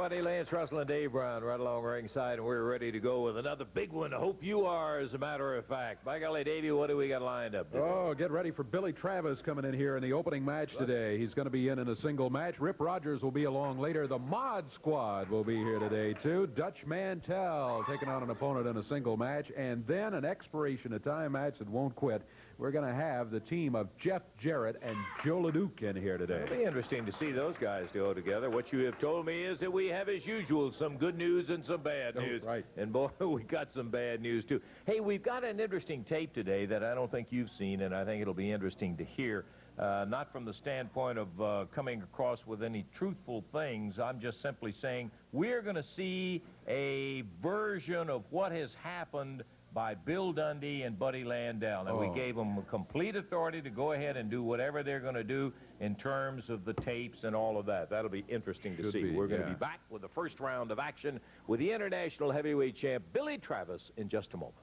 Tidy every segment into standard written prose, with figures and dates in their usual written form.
Buddy Lance, Russell, and Dave Brown right along ringside, and we're ready to go with another big one. I hope you are, as a matter of fact. By golly, Davey, what do we got lined up today? Oh, get ready for Billy Travis coming in here in the opening match today. He's going to be in a single match. Rip Rogers will be along later. The Mod Squad will be here today, too. Dutch Mantell taking on an opponent in a single match, and then an expiration of time match that won't quit. We're going to have the team of Jeff Jarrett and Joe LeDuc in here today. It'll be interesting to see those guys go together. What you have told me is that we have, as usual, some good news and some bad news. Right. And, boy, we got some bad news, too. Hey, we've got an interesting tape today that I don't think you've seen, and I think it'll be interesting to hear. Not from the standpoint of coming across with any truthful things. I'm just simply saying we're going to see a version of what has happened by Bill Dundee and Buddy Landell. And we gave them complete authority to go ahead and do whatever they're going to do in terms of the tapes and all of that. That'll be interesting to see. We're going to be back with the first round of action with the International Heavyweight Champ, Billy Travis, in just a moment.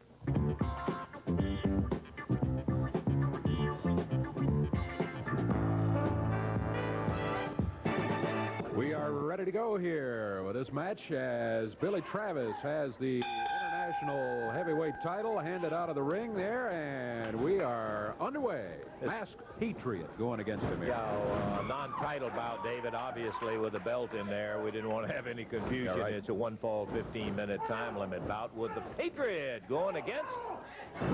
We are ready to go here with this match as Billy Travis has the International Heavyweight title handed out of the ring there, and we are underway. Masked Patriot going against him here. Yeah, non-title bout, David, obviously, with the belt in there. We didn't want to have any confusion. Yeah, right. It's a one-fall, 15-minute time limit bout with the Patriot going against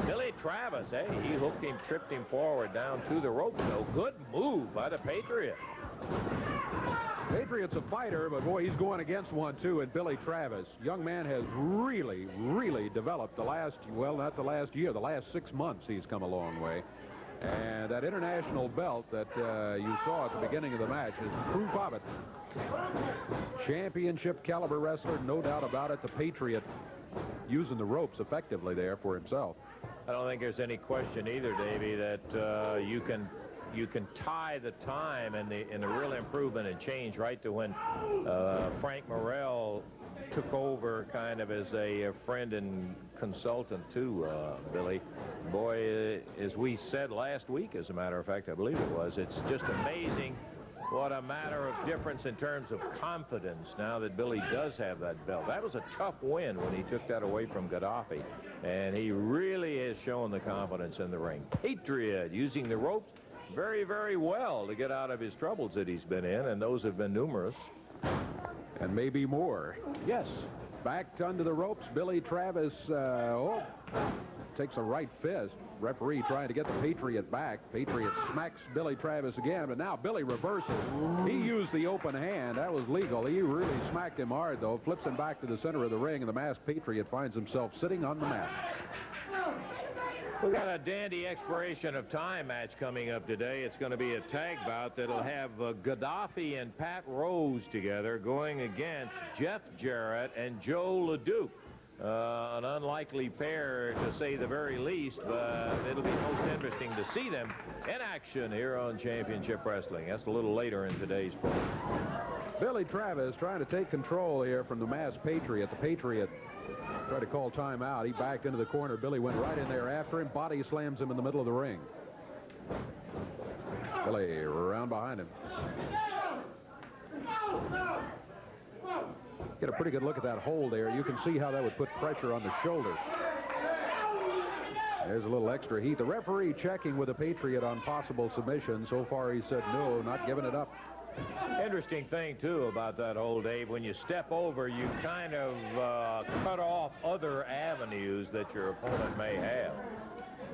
Billy Travis. Hey, he hooked him, tripped him forward down to the rope. So good move by the Patriot. Patriot's a fighter, but boy, he's going against one, too, and Billy Travis. Young man has really, really developed the last, well, not the last year, the last 6 months he's come a long way. And that international belt that you saw at the beginning of the match is proof of it. Championship caliber wrestler, no doubt about it. The Patriot using the ropes effectively there for himself. I don't think there's any question either, Davey, that you can tie the time and the real improvement and change right to when Frank Morrell took over kind of as a friend and consultant to Billy. Boy, as we said last week, as a matter of fact, I believe it was, it's just amazing what a matter of difference in terms of confidence now that Billy does have that belt. That was a tough win when he took that away from Gaddafi, and he really has shown the confidence in the ring. Patriot using the ropes very, very well to get out of his troubles that he's been in, and those have been numerous. And maybe more. Yes. Backed under the ropes, Billy Travis, takes a right fist. Referee trying to get the Patriot back. Patriot smacks Billy Travis again, but now Billy reverses. He used the open hand. That was legal. He really smacked him hard, though. Flips him back to the center of the ring, and the masked Patriot finds himself sitting on the mat. We've got a dandy expiration of time match coming up today. It's going to be a tag bout that'll have Gaddafi and Pat Rose together going against Jeff Jarrett and Joe LeDuc. An unlikely pair, to say the very least, but it'll be most interesting to see them in action here on Championship Wrestling. That's a little later in today's program. Billy Travis trying to take control here from the masked Patriot. The Patriot tried to call timeout. He backed into the corner. Billy went right in there after him. Body slams him in the middle of the ring. Billy around behind him. Get a pretty good look at that hold there. You can see how that would put pressure on the shoulder. There's a little extra heat. The referee checking with the Patriot on possible submission. So far he said no, not giving it up. Interesting thing, too, about that hold, Dave. When you step over, you kind of cut off other avenues that your opponent may have.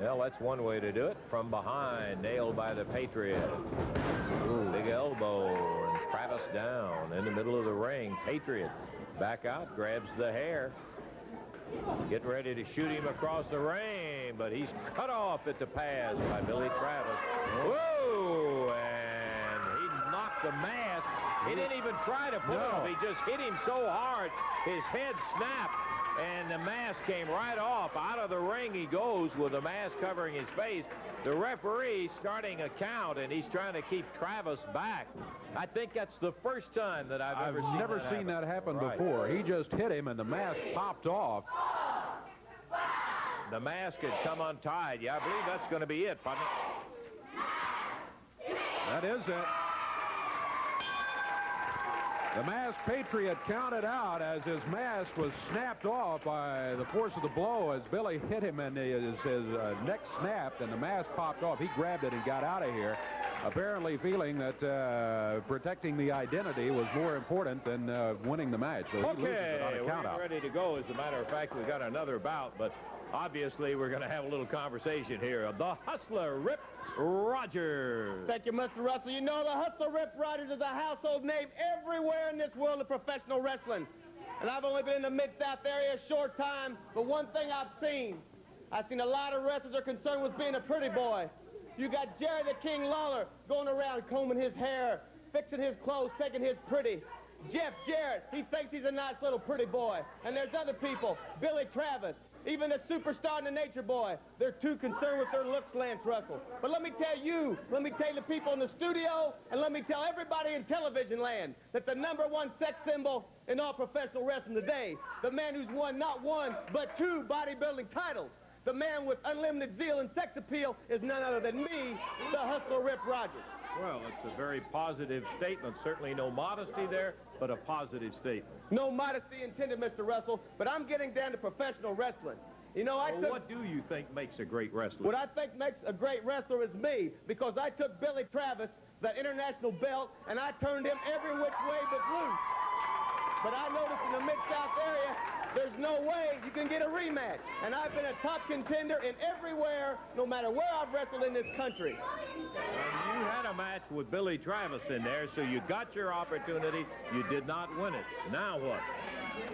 Well, that's one way to do it. From behind, nailed by the Patriot. Ooh, big elbow, and Travis down in the middle of the ring. Patriot back out, grabs the hair. Getting ready to shoot him across the ring, but he's cut off at the pass by Billy Travis. Whoa! And he knocked the mask. He didn't even try to put it off. He just hit him so hard, his head snapped, and the mask came right off. Out of the ring he goes with the mask covering his face. The referee starting a count, and he's trying to keep Travis back. I think that's the first time that I've ever seen that happen before. He just hit him, and the mask popped off. The mask had come untied. Yeah, I believe that's going to be it, partner. That is it. The masked Patriot counted out as his mask was snapped off by the force of the blow as Billy hit him and his neck snapped and the mask popped off. He grabbed it and got out of here, apparently feeling that protecting the identity was more important than winning the match. So okay, we're ready to go. As a matter of fact, we got another bout, but obviously we're going to have a little conversation here. The Hustler, Rip Rogers. Thank you, Mr. Russell. You know, the Hustler Rip Rogers is a household name everywhere in this world of professional wrestling. And I've only been in the Mid-South area a short time, but one thing I've seen a lot of wrestlers are concerned with being a pretty boy. You got Jerry the King Lawler going around combing his hair, fixing his clothes, taking his pretty. Jeff Jarrett, he thinks he's a nice little pretty boy. And there's other people, Billy Travis, even the superstar and the Nature Boy. They're too concerned with their looks, Lance Russell. But let me tell the people in the studio, and let me tell everybody in television land that the #1 sex symbol in all professional wrestling today, the man who's won not one, but 2 bodybuilding titles, the man with unlimited zeal and sex appeal is none other than me, the Hustler Rip Rogers. Well, it's a very positive statement. Certainly no modesty there, but a positive statement. No modesty intended, Mr. Russell, but I'm getting down to professional wrestling. You know, what do you think makes a great wrestler? What I think makes a great wrestler is me, because I took Billy Travis, that international belt, and I turned him every which way but loose. But I noticed in the Mid-South area, there's no way you can get a rematch. And I've been a top contender in everywhere, no matter where I've wrestled in this country. You had a match with Billy Travis in there, so you got your opportunity. You did not win it. Now what?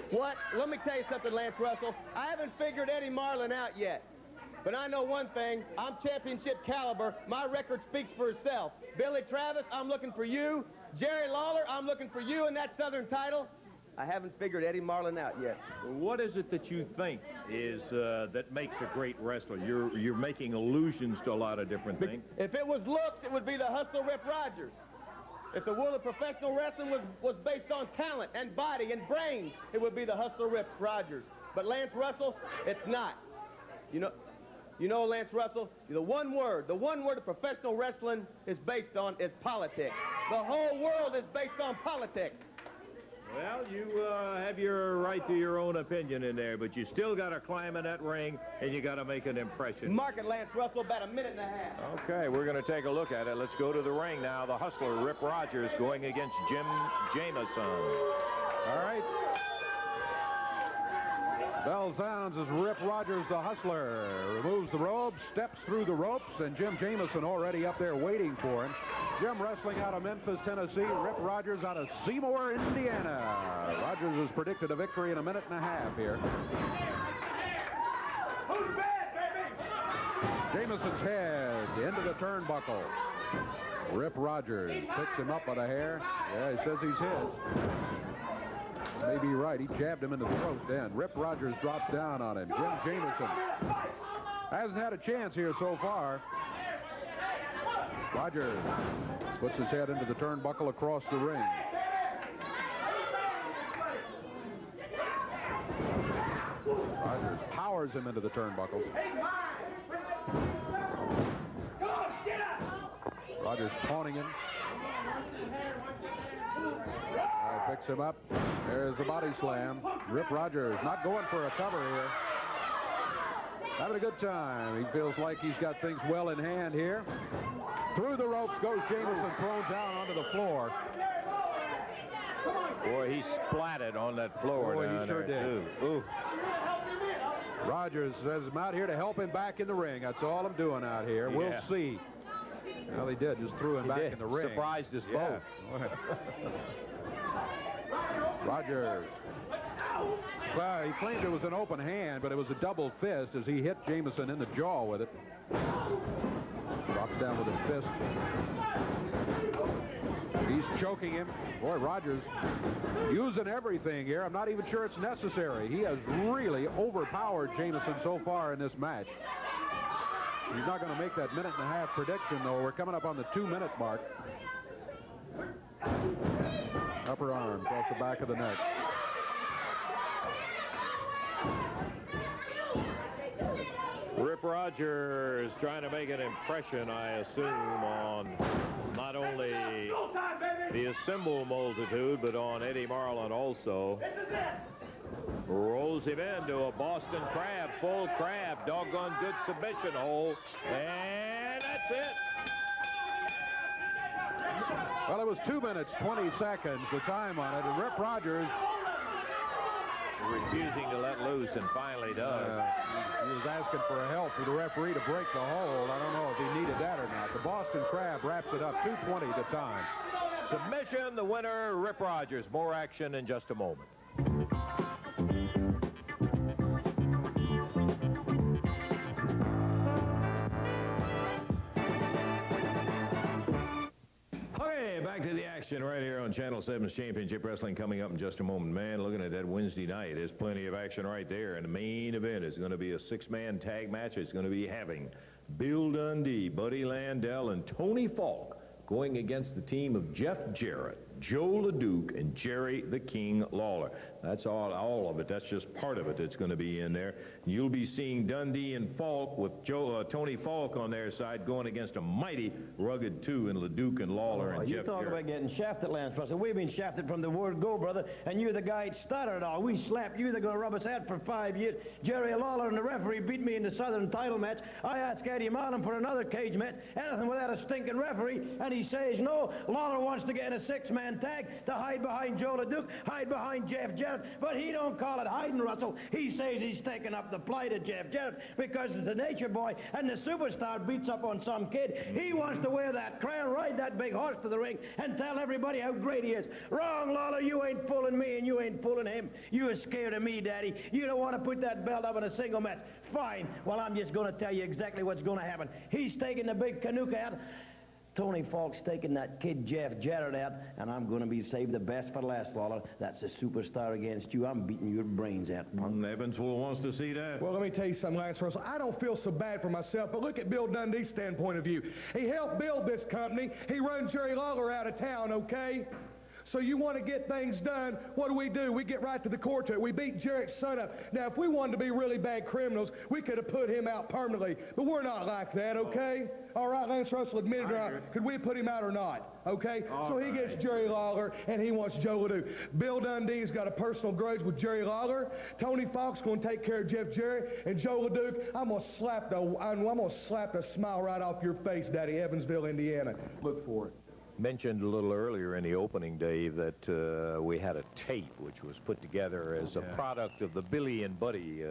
What? Let me tell you something, Lance Russell. I haven't figured Eddie Marlin out yet. But I know one thing. I'm championship caliber. My record speaks for itself. Billy Travis, I'm looking for you. Jerry Lawler, I'm looking for you in that Southern title. I haven't figured Eddie Marlin out yet. What is it that you think is that makes a great wrestler? You're making allusions to a lot of different things. If it was looks, it would be the Hustler Rip Rogers. If the world of professional wrestling was based on talent and body and brains, it would be the Hustler Rip Rogers. But Lance Russell, it's not. You know, Lance Russell, the one word of professional wrestling is based on is politics. The whole world is based on politics. Well, you have your right to your own opinion in there, but you still got to climb in that ring, and you got to make an impression. Mark it, Lance Russell, about a minute and a half. Okay, we're going to take a look at it. Let's go to the ring now. The Hustler, Rip Rogers, going against Jim Jameson. All right. Bell sounds as Rip Rogers, the Hustler, removes the robes, steps through the ropes, and Jim Jameson already up there waiting for him. Jim wrestling out of Memphis, Tennessee. Rip Rogers out of Seymour, Indiana. Rogers has predicted a victory in a minute and a half here. Who's bad, baby? Jameson's head into the turnbuckle. Rip Rogers picks him up by the hair. Yeah, he says he's his. May be right. He jabbed him in the throat then. Rip Rogers drops down on him. Jim Jameson hasn't had a chance here so far. Rogers puts his head into the turnbuckle across the ring. Rogers powers him into the turnbuckle. Rogers taunting him. Picks him up. There's the body slam. Rip Rogers not going for a cover here. Having a good time. He feels like he's got things well in hand here. Through the ropes goes Jameson, thrown down onto the floor. Boy, he splatted on that floor. Boy, he sure did. Ooh. Rogers says, I'm out here to help him back in the ring. That's all I'm doing out here. Yeah. We'll see. Well, he did. Just threw him back in the ring. Surprised us both. Rogers. Well, he claimed it was an open hand, but it was a double fist as he hit Jameson in the jaw with it. Drops down with his fist. He's choking him. Boy, Rogers using everything here. I'm not even sure it's necessary. He has really overpowered Jameson so far in this match. He's not going to make that minute and a half prediction, though. We're coming up on the 2-minute mark. Upper arm across the back of the neck. Rip Rogers trying to make an impression, I assume, on not only the assembled multitude, but on Eddie Marlin also. Rolls him into a Boston Crab, full crab, doggone good submission hold, and that's it. Well, it was 2 minutes, 20 seconds, the time on it, and Rip Rogers refusing to let loose, and finally does. He was asking for help for the referee to break the hold. I don't know if he needed that or not. The Boston Crab wraps it up, 2:20 to time. Submission, the winner, Rip Rogers. More action in just a moment. Back to the action right here on Channel 7's Championship Wrestling coming up in just a moment. Man, looking at that Wednesday night, there's plenty of action right there. And the main event is going to be a 6-man tag match. It's going to be having Bill Dundee, Buddy Landell, and Tony Falk going against the team of Jeff Jarrett, Joe LeDuc, and Jerry the King Lawler. That's all of it. That's just part of it that's going to be in there. You'll be seeing Dundee and Falk with Tony Falk on their side going against a mighty rugged two in LeDuc and Lawler and Jeff Jarrett. You talk about getting shafted, Lance Russell. We've been shafted from the word go, brother, and you're the guy that started it all. We slapped you. They're going to rub us out for 5 years. Jerry Lawler and the referee beat me in the Southern title match. I asked Eddie Marlin for another cage match, anything without a stinking referee, and he says no. Lawler wants to get in a 6-man tag to hide behind Joe LeDuc, hide behind Jeff Jarrett, but he don't call it hiding, Russell. He says he's taking up the plight of Jeff Jarrett because it's a nature boy and the superstar beats up on some kid. He wants to wear that crown, ride that big horse to the ring, and tell everybody how great he is. Wrong, Lawler. You ain't fooling me, and you ain't fooling him. You are scared of me, Daddy. You don't want to put that belt up in a single match. Fine. Well, I'm just going to tell you exactly what's going to happen. He's taking the big Canuck out. Tony Falk's taking that kid Jeff Jarrett out, and I'm going to be saved the best for last, Lawler. That's a superstar against you. I'm beating your brains out. Evansville wants to see that. Well, let me tell you something, Lance Russell. I don't feel so bad for myself, but look at Bill Dundee's standpoint of view. He helped build this company. He run Jerry Lawler out of town, okay? So you want to get things done, what do? We get right to the core to it. We beat Jarrett's son up. Now, if we wanted to be really bad criminals, we could have put him out permanently, but we're not like that, okay? All right, Lance Russell, admit it or not. Could we put him out or not? Okay? So he gets Jerry Lawler, and he wants Joe LeDuc. Bill Dundee's got a personal grudge with Jerry Lawler. Tony Falk's going to take care of Jeff Jarrett, and Joe LeDuc, I'm going to slap the smile right off your face, Daddy, Evansville, Indiana. Look for it. Mentioned a little earlier in the opening, Dave, that we had a tape which was put together as a product of the Billy and Buddy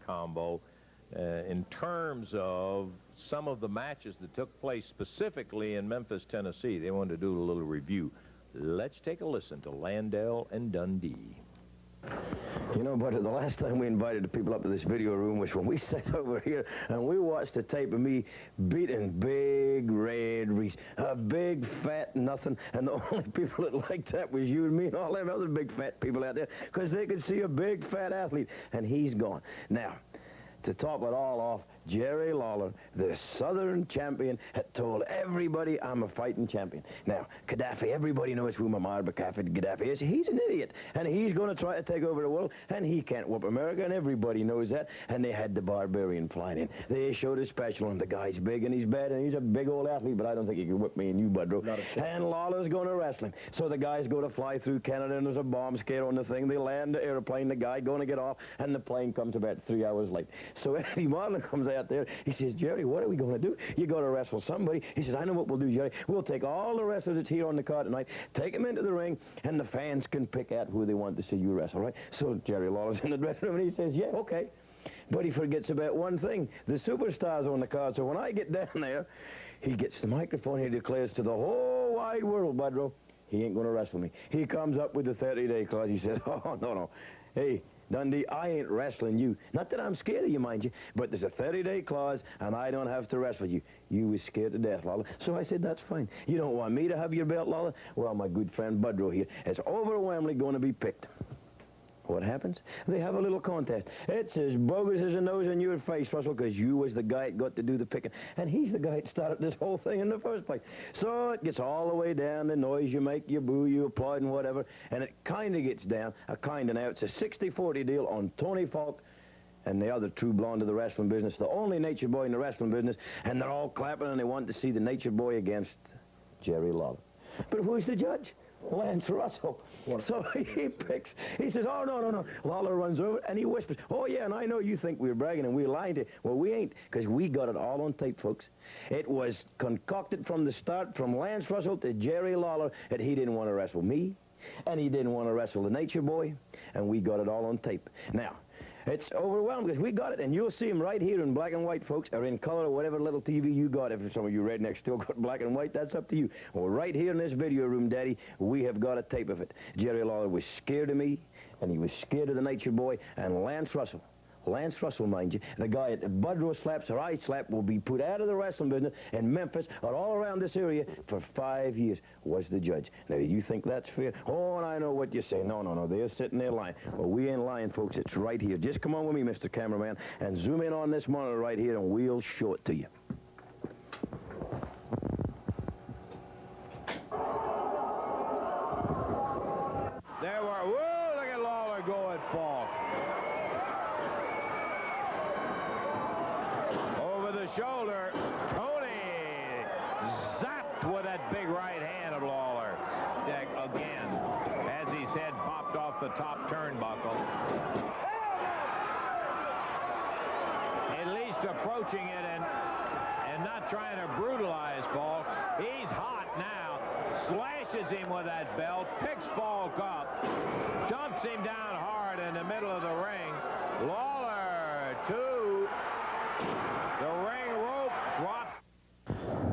combo in terms of some of the matches that took place specifically in Memphis, Tennessee. They wanted to do a little review. Let's take a listen to Landell and Dundee. You know, but the last time we invited the people up to this video room was when we sat over here and we watched the tape of me beating Big Red Reese, a big fat nothing, and the only people that liked that was you and me and all them other big fat people out there because they could see a big fat athlete, and he's gone. Now, to top it all off, Jerry Lawler, the Southern champion, had told everybody I'm a fighting champion. Now, Gaddafi, everybody knows who Muammar Gaddafi is. He's an idiot, and he's going to try to take over the world, and he can't whoop America, and everybody knows that. And they had the Barbarian flying in. They showed a special on him. The guy's big, and he's bad, and he's a big old athlete, but I don't think he can whip me and you, Budrow. And Lawler's going to wrestle him. So the guy's going to fly through Canada, and there's a bomb scare on the thing. They land the airplane, the guy going to get off, and the plane comes about 3 hours late. So Eddie Marlin comes out there. He says, Jerry, what are we going to do? You got to wrestle somebody. He says, I know what we'll do, Jerry. We'll take all the wrestlers that's here on the card tonight, take them into the ring, and the fans can pick out who they want to see you wrestle, right? So Jerry Lawler's in the dressing room, and he says, yeah, okay. But he forgets about one thing. The superstars on the card. So when I get down there, he gets the microphone. He declares to the whole wide world, Budrow, he ain't going to wrestle me. He comes up with the 30-day clause. He says, oh, no. Hey, Dundee, I ain't wrestling you. Not that I'm scared of you, mind you, but there's a 30-day clause, and I don't have to wrestle you. You was scared to death, Lawler. So I said, that's fine. You don't want me to have your belt, Lawler? Well, my good friend Budrow here is overwhelmingly going to be picked. What happens? They have a little contest. It's as bogus as a nose in your face, Russell, because you was the guy that got to do the picking. And he's the guy that started this whole thing in the first place. So it gets all the way down, the noise you make, you boo, you applaud, and whatever. And it kind of gets down, now. It's a 60-40 deal on Tony Falk and the other true blonde of the wrestling business, the only nature boy in the wrestling business. And they're all clapping, and they want to see the nature boy against Jerry Lawler. But who's the judge? Lance Russell. So he picks, he says, oh, no. Lawler runs over and he whispers, oh, yeah, and I know you think we're bragging and we're lying to you. Well, we ain't, because we got it all on tape, folks. It was concocted from the start, from Lance Russell to Jerry Lawler, that he didn't want to wrestle me, and he didn't want to wrestle the Nature Boy, and we got it all on tape. Now, it's overwhelming because we got it, and you'll see him right here in black and white, folks, or in color, or whatever little TV you got. If some of you rednecks still got black and white, that's up to you. Well, right here in this video room, Daddy, we have got a tape of it. Jerry Lawler was scared of me, and he was scared of the Nature Boy, and Lance Russell, mind you, the guy at Budrow slaps or I slap will be put out of the wrestling business in Memphis or all around this area for 5 years, was the judge. Now, do you think that's fair? Oh, and I know what you're saying. No, they're sitting there lying. Well, we ain't lying, folks. It's right here. Just come on with me, Mr. Cameraman, and zoom in on this monitor right here, and we'll show it to you. There were, whoa, look at Lawler go at Falk. Over the shoulder, Tony zapped with that big right hand of Lawler. Again, as his head popped off the top turnbuckle. At least approaching it and not trying to brutalize Falk. He's hot now. Slashes him with that belt, picks Falk up, dumps him down hard in the middle of the ring. Lawler to the ring rope, drops.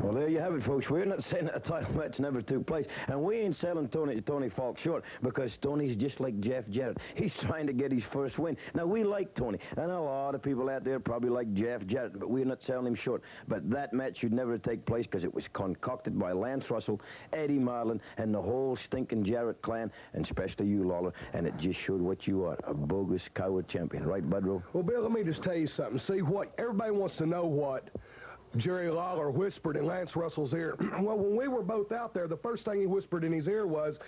Well, there you have it, folks. We're not saying that a title match never took place, and we ain't selling Tony Falk short, because Tony's just like Jeff Jarrett. He's trying to get his first win. Now, we like Tony. I know a lot of people out there probably like Jeff Jarrett, but we're not selling him short. But that match should never take place because it was concocted by Lance Russell, Eddie Marlin, and the whole stinking Jarrett clan, and especially you, Lawler, and it just showed what you are, a bogus coward champion. Right, Budrow? Well, Bill, let me just tell you something. See, what everybody wants to know what Jerry Lawler whispered in Lance Russell's ear. Well, when we were both out there, the first thing he whispered in his ear was,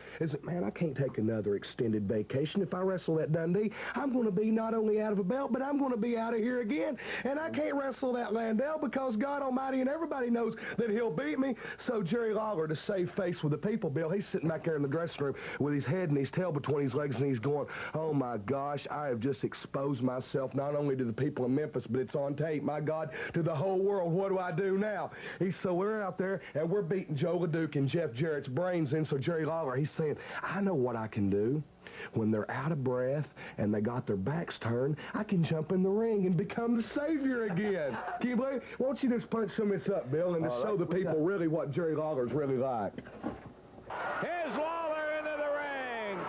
man, I can't take another extended vacation. If I wrestle at Dundee, I'm going to be not only out of a belt, but I'm going to be out of here again. And I can't wrestle that Landell because God Almighty and everybody knows that he'll beat me. So Jerry Lawler, to save face with the people, Bill, he's sitting back there in the dressing room with his head and his tail between his legs, and he's going, oh, my gosh, I have just exposed myself not only to the people in Memphis, but it's on tape, my God, to the whole world. What do I do now? So we're out there, and we're beating Joe LeDuc and Jeff Jarrett's brains in. So Jerry Lawler, he's saying, I know what I can do. When they're out of breath and they got their backs turned, I can jump in the ring and become the savior again. Can you believe it? Why don't you just punch some of this up, Bill, and to show the people really what Jerry Lawler's really like. Here's Lawler into the ring.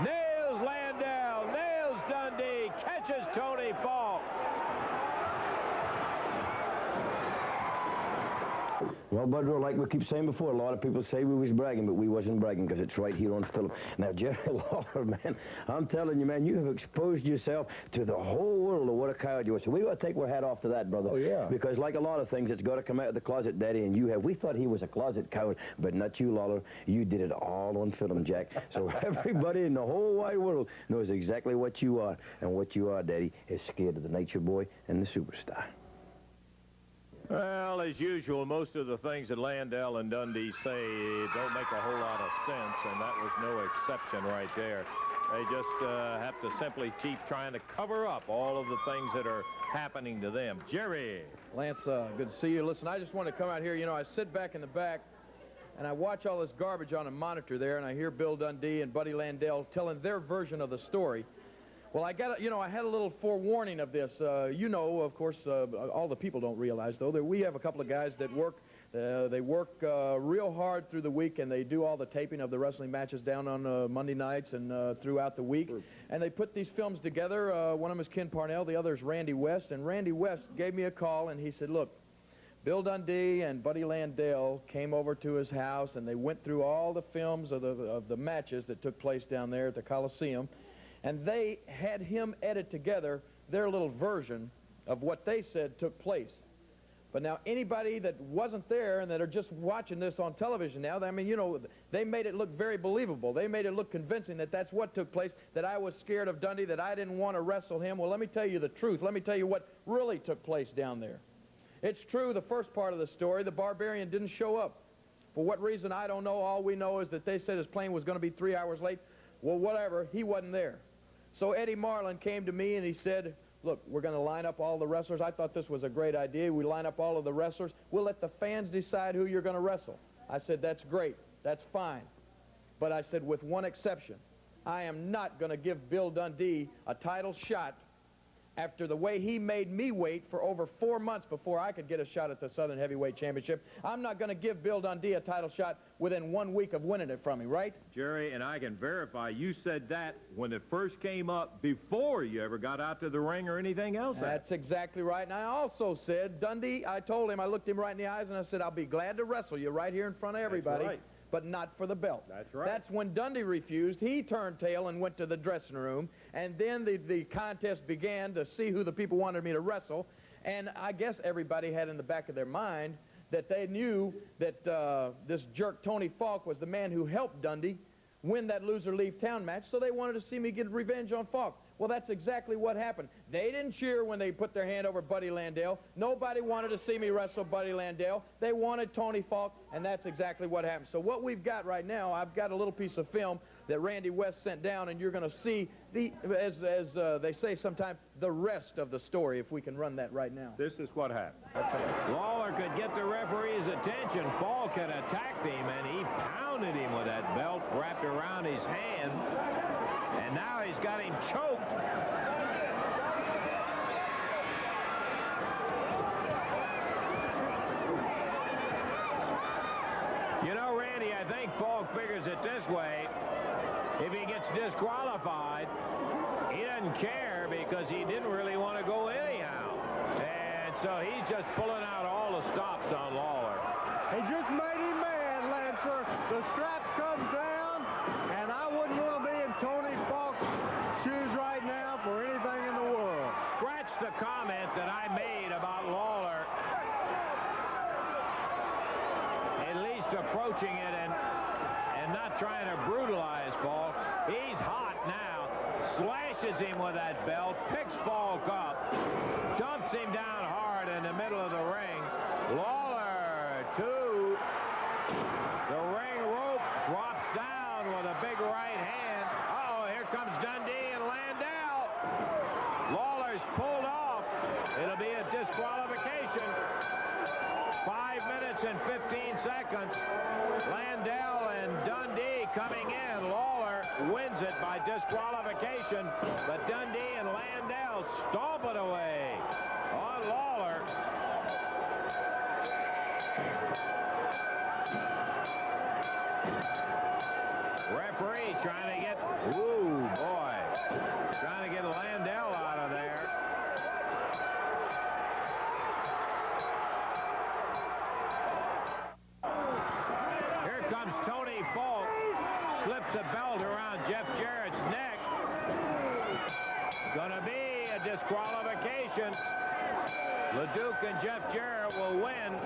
Nails Landell, nails Dundee, catches Tony Falk. Well, Budrow, like we keep saying before, a lot of people say we was bragging, but we wasn't bragging because it's right here on film. Now, Jerry Lawler, man, I'm telling you, man, you have exposed yourself to the whole world of what a coward you are. So we got to take our hat off to that, brother. Oh, yeah. Because like a lot of things, it's got to come out of the closet, Daddy, and you have. We thought he was a closet coward, but not you, Lawler. You did it all on film, Jack. So everybody in the whole wide world knows exactly what you are, and what you are, Daddy, is scared of the Nature Boy and the Superstar. Well, as usual, most of the things that Landell and Dundee say don't make a whole lot of sense, and that was no exception right there. They just have to simply keep trying to cover up all of the things that are happening to them. Jerry. Lance, good to see you. Listen, I just want to come out here. You know, I sit back in the back, and I watch all this garbage on a monitor there, and I hear Bill Dundee and Buddy Landell telling their version of the story. Well, I got, you know, I had a little forewarning of this. You know, of course, all the people don't realize, though, that we have a couple of guys that work. They work real hard through the week, and they do all the taping of the wrestling matches down on Monday nights and throughout the week. And they put these films together. One of them is Ken Parnell. The other is Randy West. And Randy West gave me a call, and he said, look, Bill Dundee and Buddy Landell came over to his house, and they went through all the films of the matches that took place down there at the Coliseum. And they had him edit together their little version of what they said took place. But now anybody that wasn't there and that are just watching this on television now, I mean, you know, they made it look very believable. They made it look convincing that that's what took place, that I was scared of Dundee, that I didn't want to wrestle him. Well, let me tell you the truth. Let me tell you what really took place down there. It's true, the first part of the story, the Barbarian didn't show up. For what reason, I don't know. All we know is that they said his plane was going to be 3 hours late. Well, whatever, he wasn't there. So Eddie Marlin came to me and he said, look, we're going to line up all the wrestlers. I thought this was a great idea. We line up all of the wrestlers. We'll let the fans decide who you're going to wrestle. I said, that's great. That's fine. But I said, with one exception. I am not going to give Bill Dundee a title shot after the way he made me wait for over 4 months before I could get a shot at the Southern Heavyweight Championship. I'm not going to give Bill Dundee a title shot within 1 week of winning it from me, right? Jerry, and I can verify, you said that when it first came up before you ever got out to the ring or anything else. That's exactly right. And I also said, Dundee, I told him, I looked him right in the eyes and I said, I'll be glad to wrestle you right here in front of everybody. That's right. But not for the belt. That's right. That's when Dundee refused. He turned tail and went to the dressing room, and then the contest began to see who the people wanted me to wrestle, and I guess everybody had in the back of their mind that they knew that this jerk Tony Falk was the man who helped Dundee win that loser leave town match, so they wanted to see me get revenge on Falk. Well, that's exactly what happened. They didn't cheer when they put their hand over Buddy Landale. Nobody wanted to see me wrestle Buddy Landale. They wanted Tony Falk, and that's exactly what happened. So what we've got right now, I've got a little piece of film that Randy West sent down, and you're going to see, as they say sometimes, the rest of the story, if we can run that right now. This is what happened. That's it. Lawler could get the referee's attention. Falk had attacked him, and he pounded him with that belt wrapped around his hand. And now he's got him choked. You know, Randy, I think Falk figures it this way. If he gets disqualified, he doesn't care because he didn't really want to go anyhow. And so he's just pulling out all the stops on Lawler. He just made him mad, Lancer. The strap comes down, and I wouldn't want to be in Tony Falk's shoes right now for anything in the world. Scratch the comment that I made about Lawler at least approaching it and not trying to brutalize Falk. He's hot now. Slashes him with that belt, picks Falk up, dumps him down hard in the middle of the ring. Lawler to the ring rope, drops down with a big right hand. Uh-oh, here comes Dundee and Landale. Lawler's pulled off. It'll be a disqualification. 5 minutes and 15 seconds. Landale and Dundee coming in. Lawler wins it by disqualification, but Dundee and Landale stomp it away on Lawler. Referee trying to get, ooh, boy, trying to get Landale out of there. Here comes Tony Falk, slips a belt around Jeff Jarrett's neck. Gonna be a disqualification. LeDuc and Jeff Jarrett will win.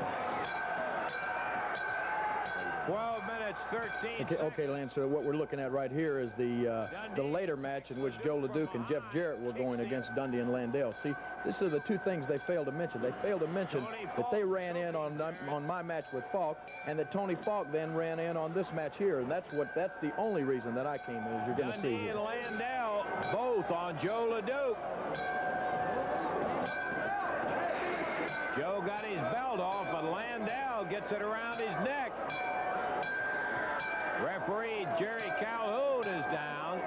12 minutes, 13 seconds. Okay, Lancer, what we're looking at right here is the later match in which Joe LeDuc and Jeff Jarrett were going against Dundee and Landale. See, these are the two things they failed to mention. They failed to mention that they ran in on my match with Falk, and that Tony Falk then ran in on this match here, and that's the only reason that I came in, as you're going to see Dundee here. and Landale both on Joe LeDuc. Joe got his belt off, but Landale gets it around his neck. Referee Jerry Calhoun is down,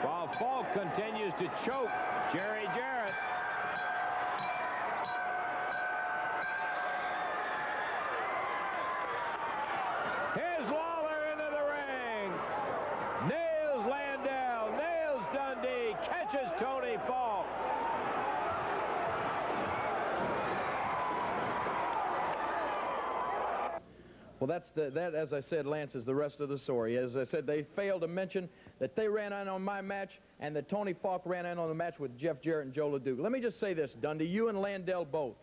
while Falk continues to choke Jerry Jarrett. Here's Lawler into the ring. Nails Landale, nails Dundee, catches Tony Falk. Well, that, as I said, Lance, is the rest of the story. As I said, they failed to mention that they ran in on my match and that Tony Falk ran in on the match with Jeff Jarrett and Joe LeDuc. Let me just say this, Dundee, you and Landale both.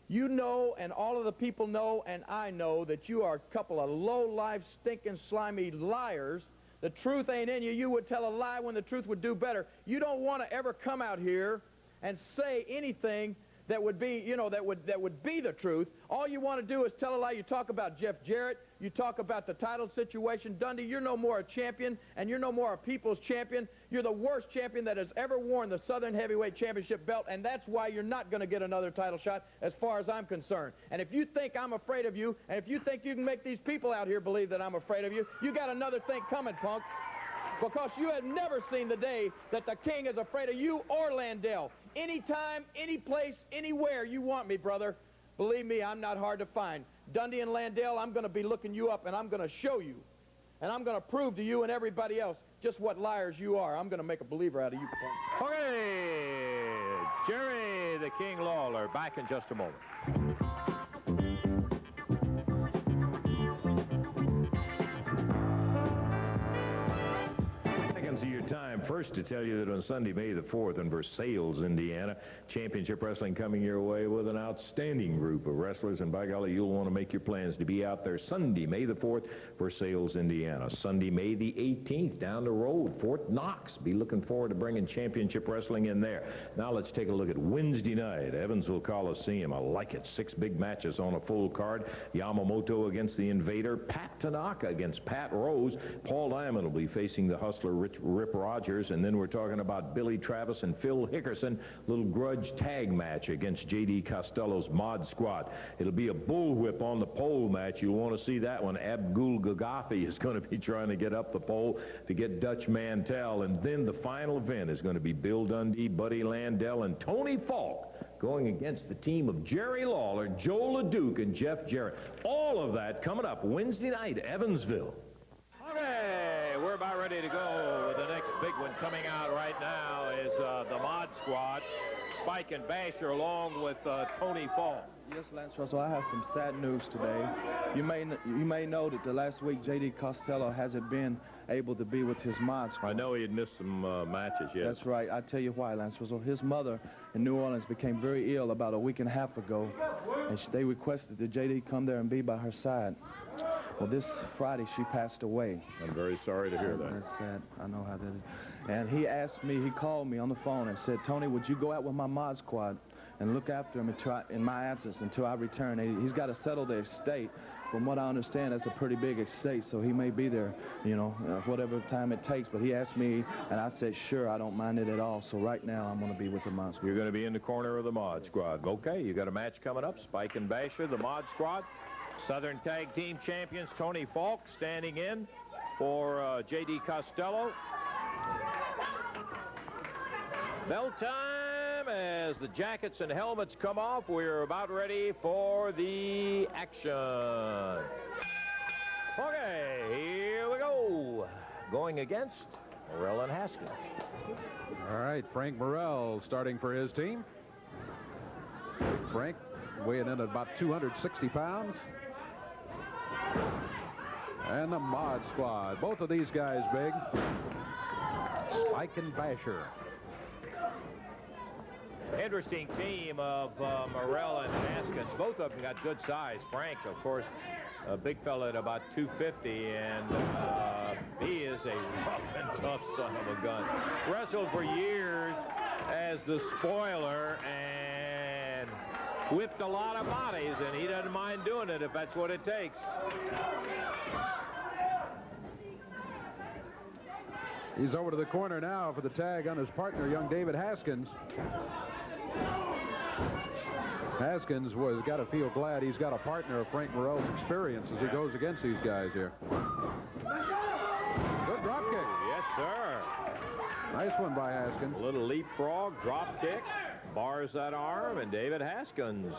You know, and all of the people know, and I know, that you are a couple of low-life, stinking, slimy liars. The truth ain't in you. You would tell a lie when the truth would do better. You don't want to ever come out here and say anything that would be, you know, that would be the truth. All you want to do is tell a lie. You talk about Jeff Jarrett. You talk about the title situation. Dundee, you're no more a champion, and you're no more a people's champion. You're the worst champion that has ever worn the Southern Heavyweight Championship belt, and that's why you're not going to get another title shot as far as I'm concerned. And if you think I'm afraid of you, and if you think you can make these people out here believe that I'm afraid of you, you got another thing coming, punk. Because you have never seen the day that the king is afraid of you or Landell. Anytime, any place, anywhere you want me, brother. Believe me, I'm not hard to find. Dundee and Landell, I'm going to be looking you up, and I'm going to show you. And I'm going to prove to you and everybody else just what liars you are. I'm going to make a believer out of you, punk. Okay, Jerry the King Lawler, back in just a moment. Of your time. First, to tell you that on Sunday, May the 4th in Versailles, Indiana, Championship Wrestling coming your way with an outstanding group of wrestlers, and by golly, you'll want to make your plans to be out there Sunday, May the 4th, Versailles, Indiana. Sunday, May the 18th, down the road, Fort Knox. Be looking forward to bringing Championship Wrestling in there. Now let's take a look at Wednesday night, Evansville Coliseum. I like it. 6 big matches on a full card. Yamamoto against the Invader. Pat Tanaka against Pat Rose. Paul Diamond will be facing the Hustler Rip Rogers, and then we're talking about Billy Travis and Phil Hickerson, little grudge tag match against J.D. Costello's Mod Squad. It'll be a bullwhip on the pole match. You'll want to see that one. Abdul Gagafi is going to be trying to get up the pole to get Dutch Mantell, and then the final event is going to be Bill Dundee, Buddy Landell, and Tony Falk going against the team of Jerry Lawler, Joe LeDuc, and Jeff Jarrett. All of that coming up Wednesday night, Evansville. Okay, we're about ready to go. The next big one coming out right now is the Mod Squad. Spike and Basher along with Tony Falk. Yes, Lance Russell, I have some sad news today. You may know that the last week J.D. Costello hasn't been able to be with his Mod Squad. I know he had missed some matches, yes. That's right. I tell you why, Lance Russell. His mother in New Orleans became very ill about a week and a half ago, and they requested that J.D. come there and be by her side. Well, this Friday, she passed away. I'm very sorry to hear that. That's sad. I know how that is. And he asked me, he called me on the phone and said, Tony, would you go out with my Mod Squad and look after him in my absence until I return? He's got to settle the estate. From what I understand, that's a pretty big estate, so he may be there, you know, whatever time it takes. But he asked me, and I said, sure, I don't mind it at all. So right now, I'm going to be with the Mod Squad. You're going to be in the corner of the Mod Squad. Okay, you got a match coming up. Spike and Basher, the Mod Squad. Southern Tag Team Champions Tony Falk standing in for J.D. Costello. Bell time as the jackets and helmets come off. We're about ready for the action. Okay, here we go. Going against Morrell and Haskins. All right, Frank Morrell starting for his team. Frank weighing in at about 260 pounds. And the Mod Squad. Both of these guys big. Spike and Basher. Interesting team of Morrell and Haskins. Both of them got good size. Frank, of course, a big fella at about 250, and he is a rough and tough son of a gun. Wrestled for years as the spoiler and whipped a lot of bodies, and he doesn't mind doing it if that's what it takes. He's over to the corner now for the tag on his partner, young David Haskins. Haskins has got to feel glad he's got a partner of Frank Morrell's experience as he goes against these guys here. Good drop kick. Yes, sir. Nice one by Haskins. A little leapfrog, drop kick, bars that arm, and David Haskins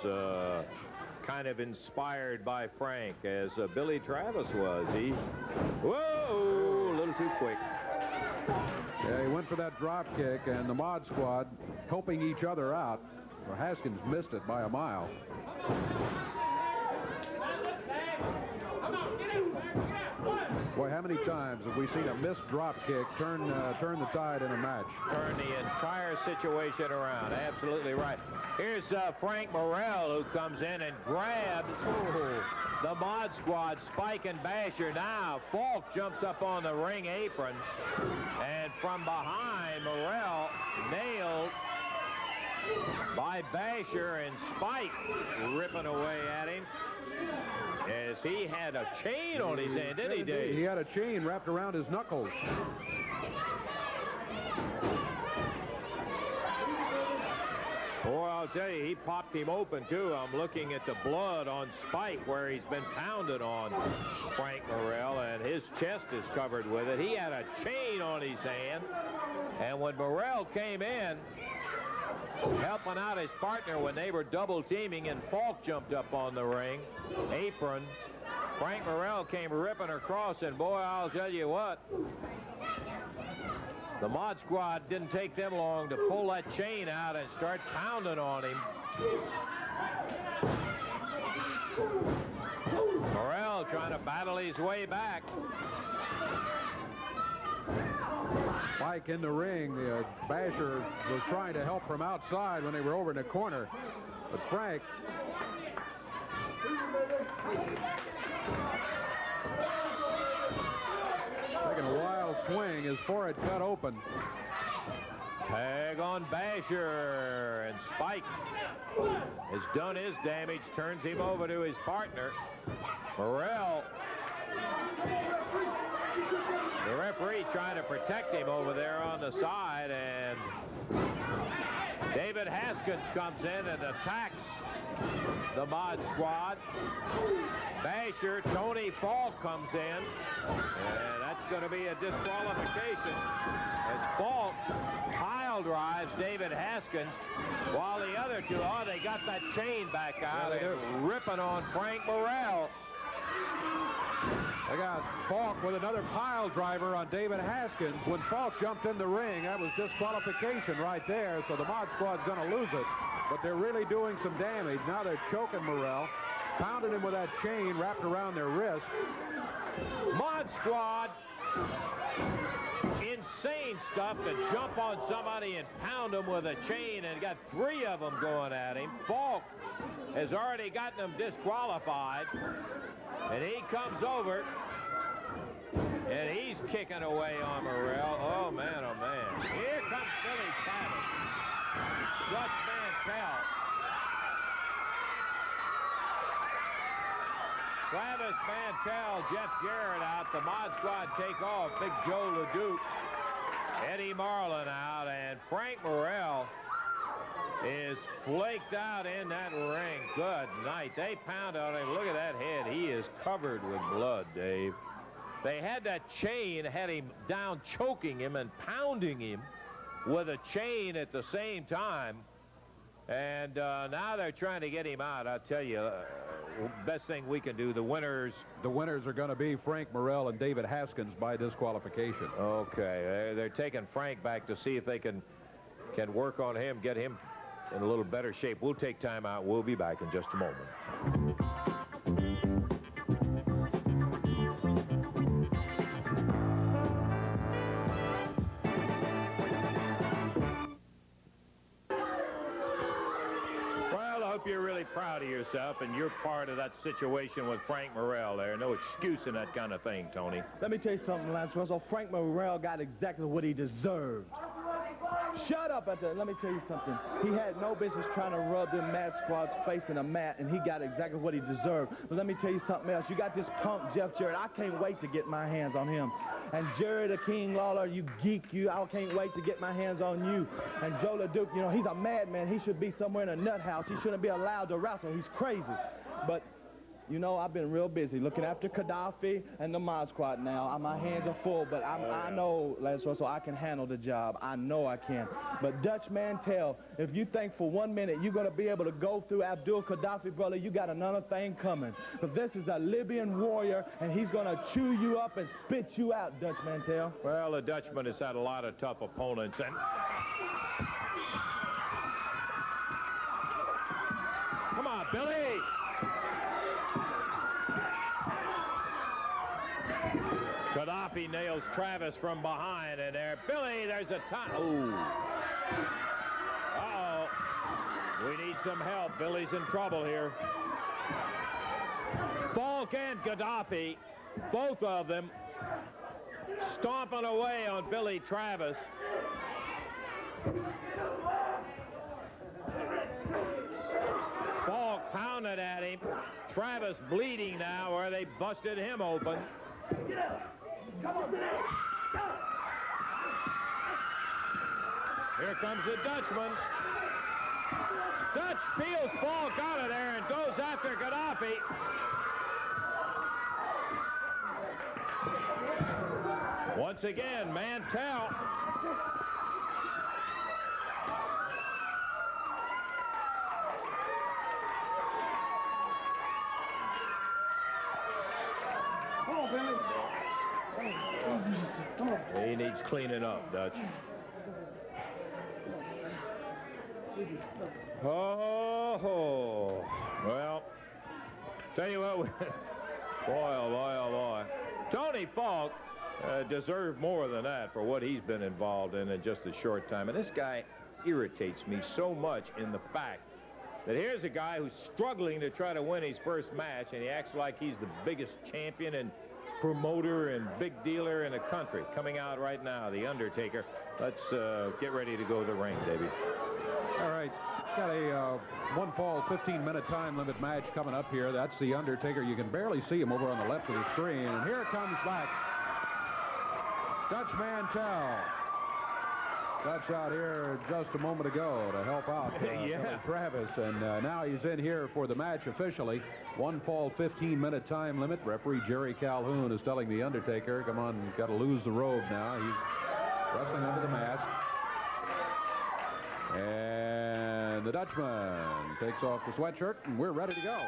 kind of inspired by Frank, as Billy Travis was. Whoa, a little too quick. Yeah, he went for that drop kick, and the Mod Squad helping each other out. Well, Haskins missed it by a mile. Boy, how many times have we seen a missed drop kick turn the tide in a match? Turn the entire situation around. Absolutely right. Here's Frank Morrell, who comes in and grabs the Mod Squad, Spike and Basher. Now Falk jumps up on the ring apron, and from behind, Morrell nailed by Basher, and Spike ripping away at him as he had a chain on his hand, didn't he, Dave? He had a chain wrapped around his knuckles. Boy, I'll tell you, he popped him open, too. I'm looking at the blood on Spike where he's been pounded on Frank Morrell, and his chest is covered with it. He had a chain on his hand, and when Morrell came in, helping out his partner when they were double teaming, and Falk jumped up on the ring apron, Frank Morrell came ripping across, and boy, I'll tell you what, the Mod Squad didn't take them long to pull that chain out and start pounding on him. Morrell trying to battle his way back. Spike in the ring. Basher was trying to help from outside when they were over in the corner. But Frank taking a wild swing. His forehead cut open. Tag on Basher, and Spike has done his damage, turns him over to his partner. Morrell, the referee trying to protect him over there on the side, and David Haskins comes in and attacks the Mod Squad. Basher, Tony Falk comes in, and that's going to be a disqualification as Falk pile drives David Haskins, while the other two, they got that chain back out and ripping on Frank Morrell. They got Falk with another pile driver on David Haskins. When Falk jumped in the ring, that was disqualification right there, so the Mod Squad's going to lose it. But they're really doing some damage. Now they're choking Morrell, pounding him with that chain wrapped around their wrist. Mod Squad, insane stuff to jump on somebody and pound them with a chain, and got three of them going at him. Falk has already gotten them disqualified, and he comes over, and he's kicking away on Morrell. Oh, man, oh, man. Here comes Billy Travis. Dutch Mantell. Travis Mantell, Jeff Jarrett out. The Mod Squad take off. Big Joe LeDuc, Eddie Marlin out, and Frank Morrell is flaked out in that ring. Good night. They pound on him. Look at that head. He is covered with blood, Dave. They had that chain, had him down, choking him and pounding him with a chain at the same time. And now they're trying to get him out. I'll tell you, best thing we can do, the winners are going to be Frank Morrell and David Haskins by disqualification. Okay, they're taking Frank back to see if they can work on him, get him in a little better shape. We'll take time out. We'll be back in just a moment. You're really proud of yourself, and you're part of that situation with Frank Morrell there. No excuse in that kind of thing, Tony. Let me tell you something, Lance Russell. Frank Morrell got exactly what he deserved. Shut up at that. Let me tell you something. He had no business trying to rub them Mad Squad's face in a mat, and he got exactly what he deserved. But let me tell you something else. You got this punk, Jeff Jarrett. I can't wait to get my hands on him. And Jerry the King Lawler, you geek, you. I can't wait to get my hands on you. And Joe LeDuc, you know, he's a madman. He should be somewhere in a nut house. He shouldn't be allowed to wrestle. He's crazy. But you know, I've been real busy looking after Gaddafi and the Mod Squad now. My hands are full, but I know, Lance Russell, I can handle the job. I know I can. But Dutch Mantell, if you think for 1 minute you're going to be able to go through Abdul Gaddafi, brother, you got another thing coming. But this is a Libyan warrior, and he's going to chew you up and spit you out, Dutch Mantell. Well, the Dutchman has had a lot of tough opponents, and come on, Billy. Gaddafi nails Travis from behind, and there, Billy, there's a time. Oh. Uh-oh. We need some help. Billy's in trouble here. Falk and Gaddafi, both of them, stomping away on Billy Travis. it at him. Travis bleeding now where they busted him open. Here comes the Dutchman. Dutch peels Falk out of there and goes after Gaddafi. Once again, Mantell. He needs cleaning up, Dutch. Oh, well, tell you what, boy, oh boy, oh boy. Tony Falk deserved more than that for what he's been involved in just a short time. And this guy irritates me so much in the fact that here's a guy who's struggling to try to win his first match, and he acts like he's the biggest champion and promoter and big dealer in the country. Coming out right now, The Undertaker. Let's get ready to go to the ring, Davey. All right, got a one fall 15-minute time limit match coming up here. That's The Undertaker. You can barely see him over on the left of the screen. And here comes back Dutch Mantell. Dutch out here just a moment ago to help out yeah. Travis. And now he's in here for the match officially. One fall 15-minute time limit. Referee Jerry Calhoun is telling The Undertaker, come on, got to lose the robe now. He's wrestling under the mask. And the Dutchman takes off the sweatshirt, and we're ready to go.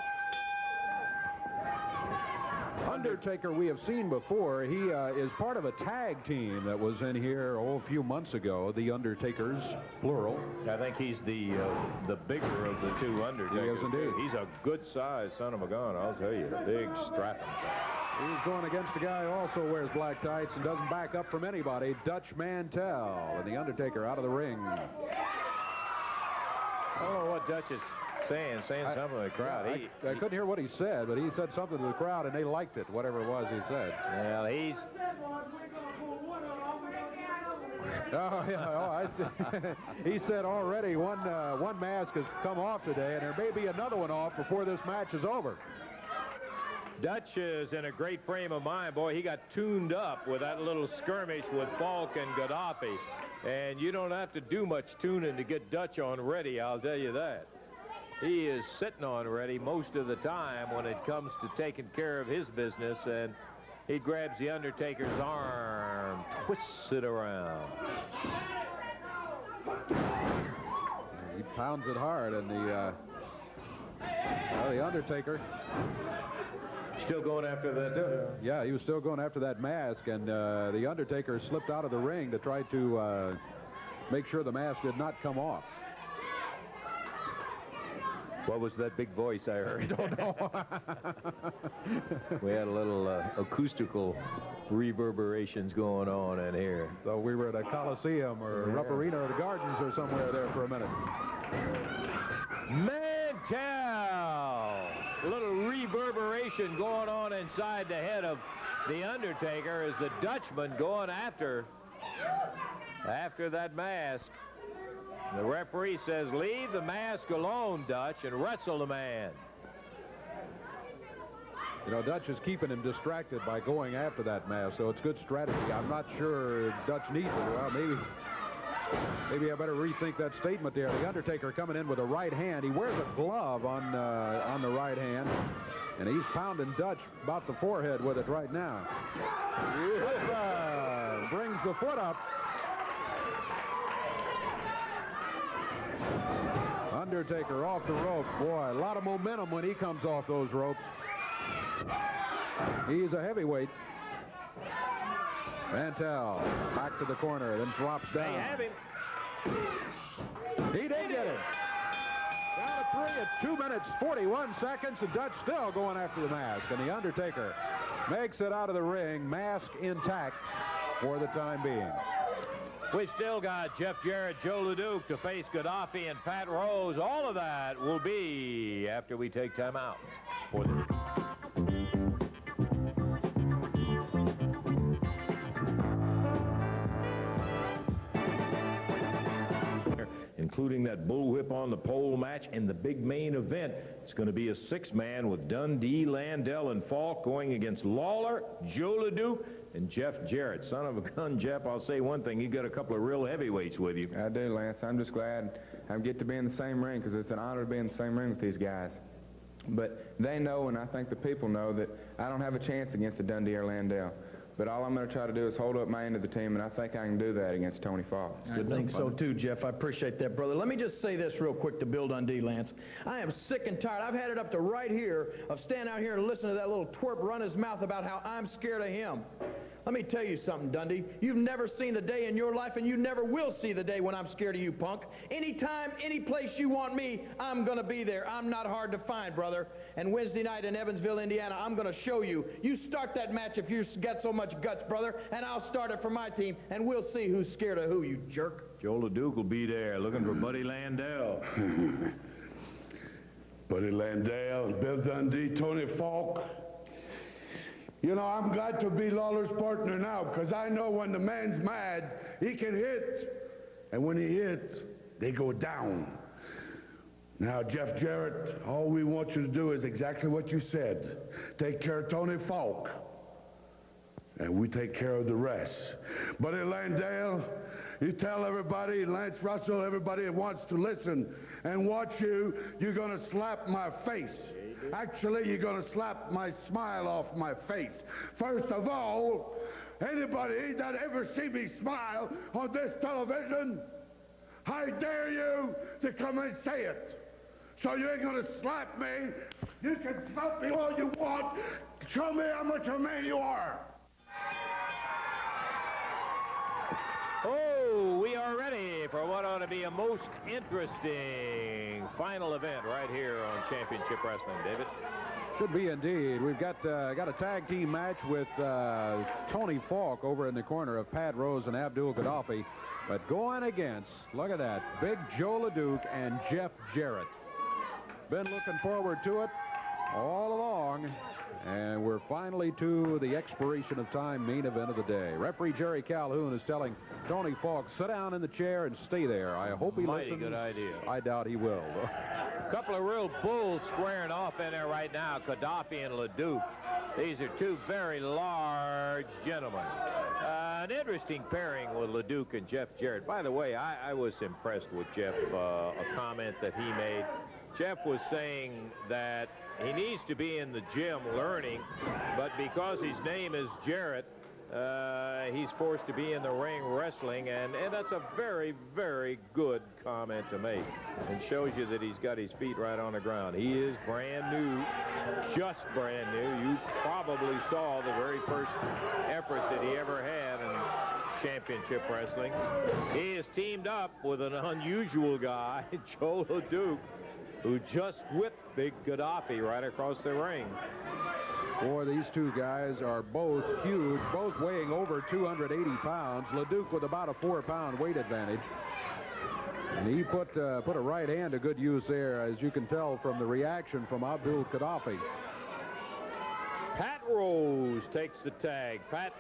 Undertaker we have seen before. He is part of a tag team that was in here a few months ago, the Undertakers, plural. I think he's the bigger of the two Undertakers. He is indeed. He's a good-sized son of a gun, I'll tell you. Big strapping. He's going against a guy who also wears black tights and doesn't back up from anybody, Dutch Mantell. And the Undertaker out of the ring. I don't know what Dutch is saying something to the crowd. I couldn't hear what he said, but he said something to the crowd, and they liked it, whatever it was he said. Well, he's... Oh, yeah, oh, I see. He said already one mask has come off today, and there may be another one off before this match is over. Dutch is in a great frame of mind. Boy, he got tuned up with that little skirmish with Falk and Gaddafi. And you don't have to do much tuning to get Dutch on ready, I'll tell you that. He is sitting on ready most of the time when it comes to taking care of his business, and he grabs the Undertaker's arm, twists it around. He pounds it hard, and the Undertaker... Still going after that. Yeah, he was still going after that mask, and the Undertaker slipped out of the ring to try to make sure the mask did not come off. What was that big voice I heard? I don't know. We had a little acoustical reverberations going on in here. So we were at a Coliseum or Rupp Arena or the Gardens or somewhere there for a minute. Mantell! A little reverberation going on inside the head of the Undertaker as the Dutchman going after that mask. The referee says, leave the mask alone, Dutch, and wrestle the man. You know, Dutch is keeping him distracted by going after that mask, so it's good strategy. I'm not sure Dutch needs it. Well, maybe I better rethink that statement there. The Undertaker coming in with a right hand. He wears a glove on the right hand, and he's pounding Dutch about the forehead with it right now. Brings the foot up. Undertaker off the rope. Boy, a lot of momentum when he comes off those ropes. He's a heavyweight. Mantell back to the corner, then drops down. They have him. He did get it. Down to 3 at 2 minutes, 41 seconds, and Dutch still going after the mask. And the Undertaker makes it out of the ring, mask intact for the time being. We've still got Jeff Jarrett, Joe LeDuc to face Gaddafi and Pat Rose. All of that will be after we take time out for the... including including that bullwhip on the pole match. And the big main event, it's going to be a 6-man with Dundee, Landell, and Falk going against Lawler, Joe LeDuc, and Jeff Jarrett. Son of a gun, Jeff, I'll say one thing. You got a couple of real heavyweights with you. I do, Lance. I'm just glad I get to be in the same ring, because it's an honor to be in the same ring with these guys. But they know, and I think the people know, that I don't have a chance against a Dundee or Landell. But all I'm going to try to do is hold up my end of the team, and I think I can do that against Tony Falk. I think so too, Jeff. I appreciate that, brother. Let me just say this real quick to Bill Dundee, Lance. I am sick and tired. I've had it up to right here of standing out here and listening to that little twerp run his mouth about how I'm scared of him. Let me tell you something, Dundee. You've never seen the day in your life, and you never will see the day when I'm scared of you, punk. Anytime, any place you want me, I'm going to be there. I'm not hard to find, brother. And Wednesday night in Evansville, Indiana, I'm going to show you. You start that match if you've got so much guts, brother, and I'll start it for my team, and we'll see who's scared of who, you jerk. Joe LeDuc will be there looking for Buddy Landell. Buddy Landell, Bill Dundee, Tony Falk. You know, I'm glad to be Lawler's partner now, because I know when the man's mad, he can hit. And when he hits, they go down. Now, Jeff Jarrett, all we want you to do is exactly what you said. Take care of Tony Falk, and we take care of the rest. Buddy Landell, you tell everybody, Lance Russell, everybody that wants to listen and watch you, you're going to slap my face. Actually, you're going to slap my smile off my face. First of all, anybody that ever see me smile on this television, I dare you to come and say it. So you ain't going to slap me. You can slap me all you want. Show me how much of a man you are. Oh, we are ready for what ought to be a most interesting final event right here on Championship Wrestling, David. Should be indeed. We've got a tag team match with Tony Falk over in the corner of Pat Rose and Abdul Gaddafi. But going against, look at that, Big Joe LeDuc and Jeff Jarrett. Been looking forward to it all along. And we're finally to the expiration of time main event of the day. Referee Jerry Calhoun is telling Tony Falk, sit down in the chair and stay there. I hope he listens. Mighty good idea. I doubt he will. A couple of real bulls squaring off in there right now, Gaddafi and LeDuc. These are two very large gentlemen. An interesting pairing with LeDuc and Jeff Jarrett. By the way, I was impressed with Jeff, a comment that he made. Jeff was saying that he needs to be in the gym learning, but because his name is Jarrett, he's forced to be in the ring wrestling, and that's a very, very good comment to make, and shows you that he's got his feet right on the ground. He is brand new, just brand new. You probably saw the very first effort that he ever had in Championship Wrestling. He is teamed up with an unusual guy, Joe LeDuc, who just whipped Big Gaddafi right across the ring. Boy, these two guys are both huge, both weighing over 280 pounds. LeDuc with about a 4-pound weight advantage. And he put a right hand to good use there, as you can tell from the reaction from Abdul Gaddafi. Pat Rose takes the tag. Pat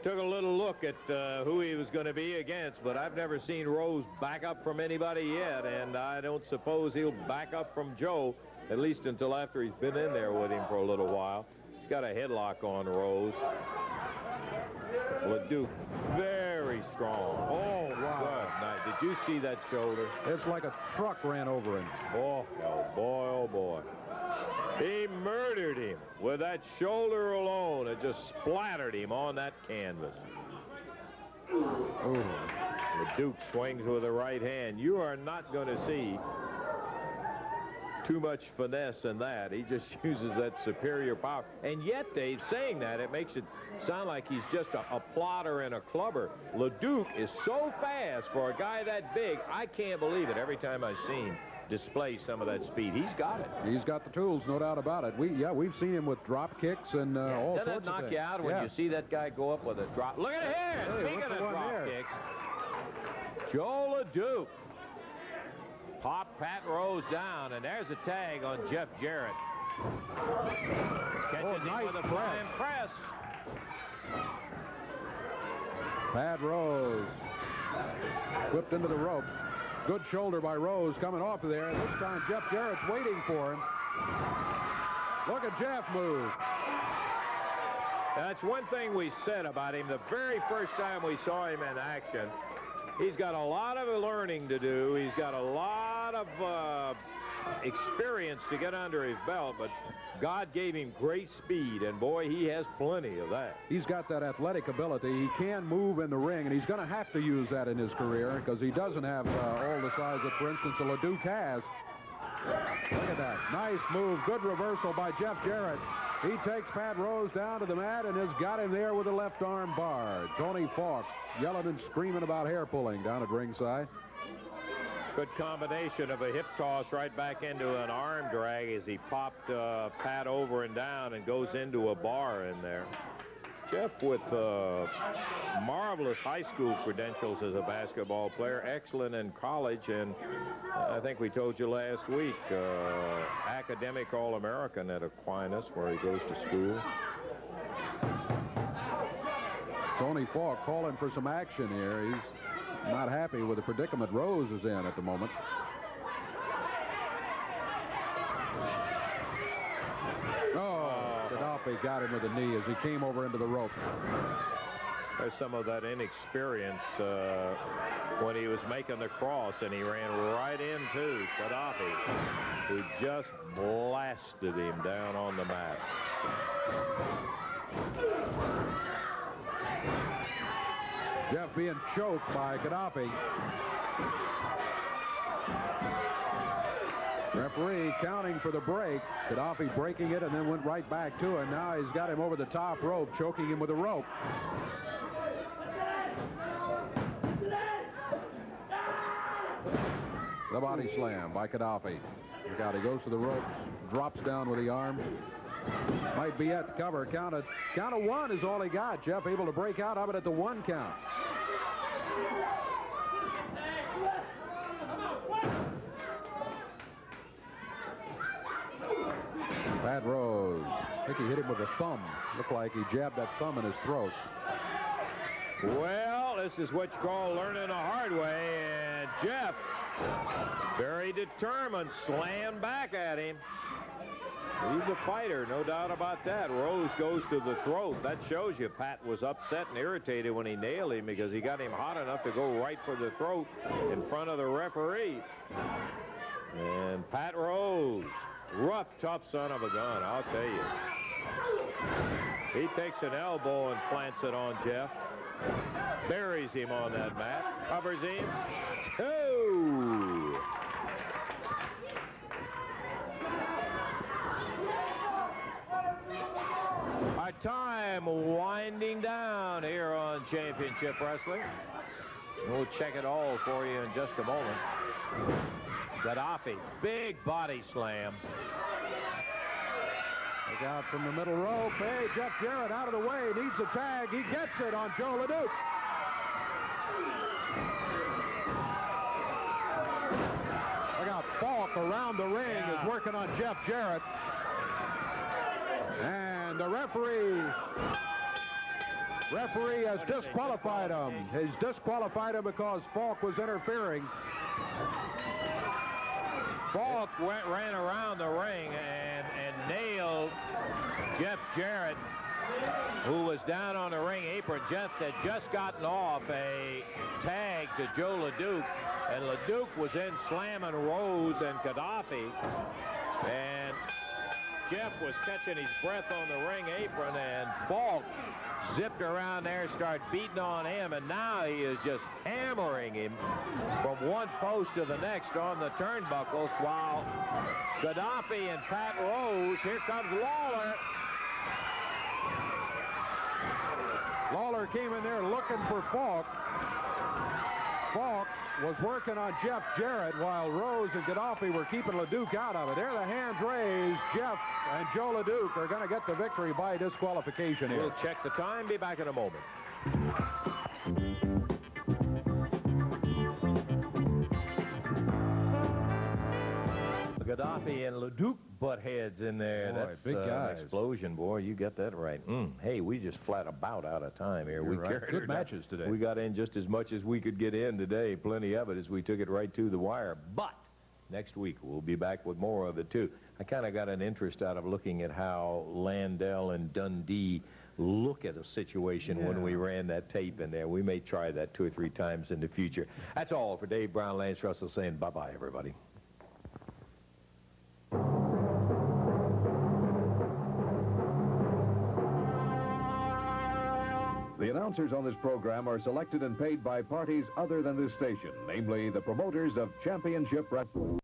took a little look at who he was going to be against, but I've never seen Rose back up from anybody yet, and I don't suppose he'll back up from Joe, at least until after he's been in there with him for a little while. He's got a headlock on Rose. LeDuc, very strong. Oh, wow. Now, did you see that shoulder? It's like a truck ran over him. Oh, boy, oh, boy. He murdered him with that shoulder alone. It just splattered him on that canvas. Ooh. LeDuc swings with the right hand. You are not going to see too much finesse in that. He just uses that superior power. And yet, Dave, saying that, it makes it sound like he's just a plotter and a clubber. LeDuc is so fast for a guy that big. I can't believe it every time I've seen display some of that speed. He's got it. He's got the tools, no doubt about it. We've seen him with drop kicks and all sorts of things. Doesn't it knock you out when you see that guy go up with a drop? Look at it here! Speaking of drop kicks, Joe LeDuc popped Pat Rose down, and there's a tag on Jeff Jarrett. Catches him with a flying press. Pat Rose whipped into the rope. Good shoulder by Rose coming off of there. And this time Jeff Jarrett's waiting for him. Look at Jeff move. That's one thing we said about him the very first time we saw him in action. He's got a lot of learning to do. He's got a lot of experience to get under his belt, but God gave him great speed, and boy, he has plenty of that. He's got that athletic ability. He can move in the ring, and he's going to have to use that in his career because he doesn't have all the size that, for instance, a LeDuc has. Look at that. Nice move. Good reversal by Jeff Jarrett. He takes Pat Rose down to the mat and has got him there with the left arm bar. Tony Falk yelling and screaming about hair pulling down at ringside. Good combination of a hip toss right back into an arm drag as he popped Pat over and down and goes into a bar in there. Jeff with marvelous high school credentials as a basketball player, excellent in college, and I think we told you last week, academic All-American at Aquinas where he goes to school. Tony Falk calling for some action here. He's not happy with the predicament Rose is in at the moment. Oh, Gaddafi got him with a knee as he came over into the rope. There's some of that inexperience when he was making the cross, and he ran right into Gaddafi, who just blasted him down on the mat. Jeff being choked by Gaddafi. Referee counting for the break. Gaddafi breaking it and then went right back to it. Now he's got him over the top rope, choking him with a rope. The body slam by Gaddafi. Look out, he goes to the ropes, drops down with the arm. Might be at the cover. Count of one is all he got. Jeff able to break out of it at the 1 count. Pat Rose. I think he hit him with a thumb. Looked like he jabbed that thumb in his throat. Well, this is what you call learning the hard way, and Jeff, very determined, slammed back at him. He's a fighter, no doubt about that. Rose goes to the throat. That shows you Pat was upset and irritated when he nailed him because he got him hot enough to go right for the throat in front of the referee. And Pat Rose, rough, tough son of a gun, I'll tell you. He takes an elbow and plants it on Jeff. Buries him on that mat. Covers him. 2. Our time winding down here on Championship Wrestling. We'll check it all for you in just a moment. Gaddafi, big body slam. Look out from the middle rope. Hey, Jeff Jarrett out of the way. Needs a tag. He gets it on Joe LeDuc. Look out. Falk around the ring is working on Jeff Jarrett. And the referee has disqualified him. He's disqualified him because Falk was interfering. Falk ran around the ring and nailed Jeff Jarrett, who was down on the ring apron. Jeff had just gotten off a tag to Joe LeDuc, and LeDuc was in slamming Rose and Gaddafi, and Jeff was catching his breath on the ring apron, and Falk zipped around there, started beating on him, and now he is just hammering him from one post to the next on the turnbuckles, while Gaddafi and Pat Rose, here comes Lawler. Lawler came in there looking for Falk. Falk was working on Jeff Jarrett while Rose and Gaddafi were keeping LeDuc out of it. There the hands raised. Jeff and Joe LeDuc are going to get the victory by disqualification here. We'll check the time. Be back in a moment. Gaddafi and LeDuc butt heads in there. Boy, That's big guys. an explosion, boy. You got that right. Hey, we just flat about out of time here. You're We right. carried Good her matches down. today. We got in just as much as we could get in today. Plenty of it as we took it right to the wire. But next week, we'll be back with more of it, too. I kind of got an interest out of looking at how Landell and Dundee look at a situation when we ran that tape in there. We may try that 2 or 3 times in the future. That's all for Dave Brown, Lance Russell saying bye-bye, everybody. The announcers on this program are selected and paid by parties other than this station, namely the promoters of championship wrestling.